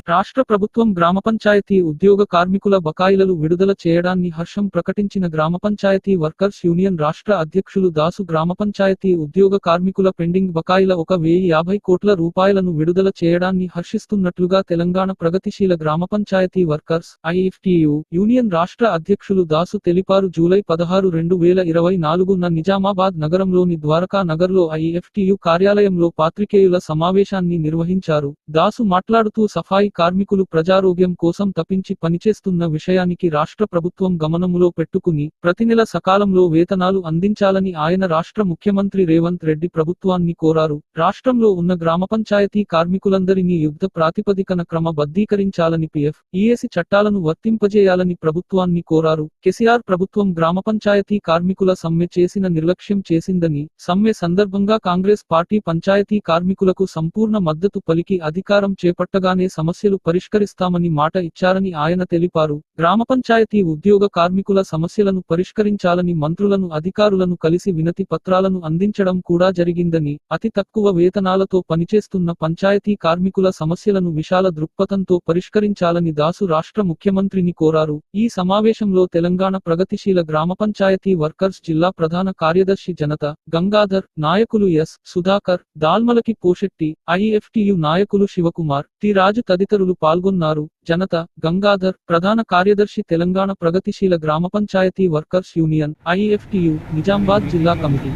రాష్ట్ర ప్రభుత్వం గ్రామ పంచాయతీ ఉద్యోగ కార్మికుల బకాయిలను విడుదల చేయడాన్ని హర్షం ప్రకటించిన గ్రామ పంచాయతీ వర్కర్స్ యూనియన్ రాష్ట్ర అధ్యక్షులు దాసు గ్రామ పంచాయతీ ఉద్యోగ కార్మికుల పెండింగ్ బకాయిల 1,050 కోట్ల రూపాయలను విడుదల చేయడాన్ని హర్షిస్తున్నట్లుగా తెలంగాణ ప్రగతిశీల గ్రామ పంచాయతీ వర్కర్స్ ఐఎఫ్టియు యూనియన్ రాష్ట్ర అధ్యక్షులు దాసు తెలిపారు. జూలై 16, 2024న నిజామాబాద్ నగరంలోని ద్వారకా నగర్లో ఐఎఫ్టియు కార్యాలయంలో పాత్రికేయుల సమావేశాన్ని నిర్వహించారు. దాసు మాట్లాడుతూ సఫాయి కార్మికులు ప్రజారోగ్యం కోసం తప్పించి పనిచేస్తున్న విషయానికి రాష్ట్ర ప్రభుత్వం గమనములో పెట్టుకుని ప్రతి నెల సకాలంలో వేతనాలు అందించాలని ఆయన రాష్ట్ర ముఖ్యమంత్రి రేవంత్ రెడ్డి ప్రభుత్వాన్ని కోరారు. రాష్ట్రంలో ఉన్న గ్రామ పంచాయతీ కార్మికులందరినీ యుద్ధ ప్రాతిపదికన క్రమబద్ధీకరించాలని పిఎఫ్, ఈఎస్ఐ చట్టాలను వర్తింపజేయాలని ప్రభుత్వాన్ని కోరారు. కేసీఆర్ ప్రభుత్వం గ్రామ పంచాయతీ కార్మికుల సమ్మె చేసిన నిర్లక్ష్యం చేసిందని, సమ్మె సందర్భంగా కాంగ్రెస్ పార్టీ పంచాయతీ కార్మికులకు సంపూర్ణ మద్దతు పలికి అధికారం చేపట్టగానే సమస్యలు పరిష్కరిస్తామని మాట ఇచ్చారని ఆయన తెలిపారు. గ్రామ పంచాయతీ ఉద్యోగ కార్మికుల సమస్యలను పరిష్కరించాలని మంత్రులను, అధికారులను కలిసి వినతి పత్రాలను అందించడం కూడా జరిగిందని, అతి తక్కువ వేతనాలతో పనిచేస్తున్న పంచాయతీ కార్మికుల సమస్యలను విశాల దృక్పథంతో పరిష్కరించాలని దాసు రాష్ట్ర ముఖ్యమంత్రిని కోరారు. ఈ సమావేశంలో తెలంగాణ ప్రగతిశీల గ్రామ పంచాయతీ వర్కర్స్ జిల్లా ప్రధాన కార్యదర్శి జనత గంగాధర్, నాయకులు ఎస్ సుధాకర్, దాల్మలకి పోషెట్టి, ఐఎఫ్టియు నాయకులు శివకుమార్, టి రాజు తదితరులు పాల్గొన్నారు. జనత గంగాధర్, ప్రధాన కార్యదర్శి తెలంగాణ ప్రగతిశీల గ్రామ panchayat workers union IFTU Nizamabad జిల్లా కమిటీ.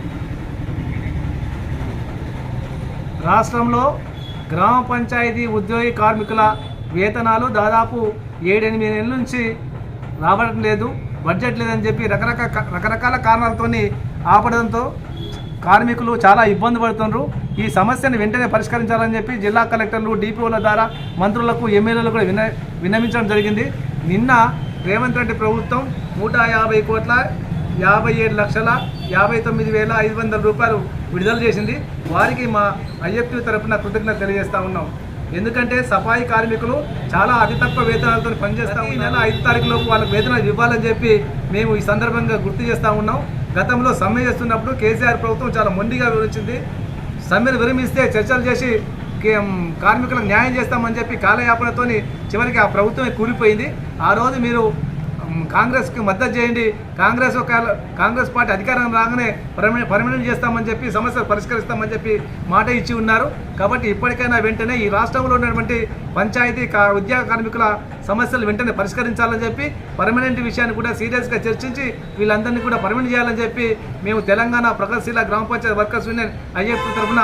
రాష్ట్రంలో గ్రామ పంచాయతీ ఉద్యోగి కార్మికుల వేతనాలు దాదాపు 7-8 నెలల నుంచి రావడం లేదు, బడ్జెట్ లేదని చెప్పి రకరకాల కారణాలతో ఆపడంతో కార్మికులు చాలా ఇబ్బంది పడుతున్నారు. ఈ సమస్యను వెంటనే పరిష్కరించాలని చెప్పి జిల్లా కలెక్టర్లు, డిపిఓల ద్వారా మంత్రులకు, ఎమ్మెల్యేలకు కూడా విన్నవించడం జరిగింది. నిన్న రేవంత్ రెడ్డి ప్రభుత్వం 150 కోట్ల 57,59,500 రూపాయలు విడుదల చేసింది. వారికి మా ఐఎఫ్టీ తరఫున కృతజ్ఞత తెలియజేస్తా ఉన్నాం. ఎందుకంటే సఫాయి కార్మికులు చాలా అతి తక్కువ వేతనాలతో పనిచేస్తాం. ఈ నెల 5 తారీఖులోపు వాళ్ళకి వేతనాలు ఇవ్వాలని చెప్పి మేము ఈ సందర్భంగా గుర్తు చేస్తూ ఉన్నాం. గతంలో సమ్మె చేస్తున్నప్పుడు కేసీఆర్ ప్రభుత్వం చాలా మొండిగా వివరించింది. సమ్మెను విరమిస్తే చర్చలు చేసి కార్మికులకు న్యాయం చేస్తామని చెప్పి కాలయాపనతో చివరికి ఆ ప్రభుత్వమే కూలిపోయింది. ఆ రోజు మీరు కాంగ్రెస్కి మద్దతు చేయండి, కాంగ్రెస్ పార్టీ అధికారం రాగానే పర్మనెంట్ చేస్తామని చెప్పి సమస్యలు పరిష్కరిస్తామని చెప్పి మాట ఇచ్చి ఉన్నారు. కాబట్టి ఇప్పటికైనా వెంటనే ఈ రాష్ట్రంలో ఉన్నటువంటి పంచాయతీ ఉద్యోగ కార్మికుల సమస్యలు వెంటనే పరిష్కరించాలని చెప్పి, పర్మనెంట్ విషయాన్ని కూడా సీరియస్గా చర్చించి వీళ్ళందరినీ కూడా పర్మనెంట్ చేయాలని చెప్పి మేము తెలంగాణ ప్రగతిశీల గ్రామ పంచాయతీ వర్కర్స్ యూనియన్ ఐఎఫ్ తరఫున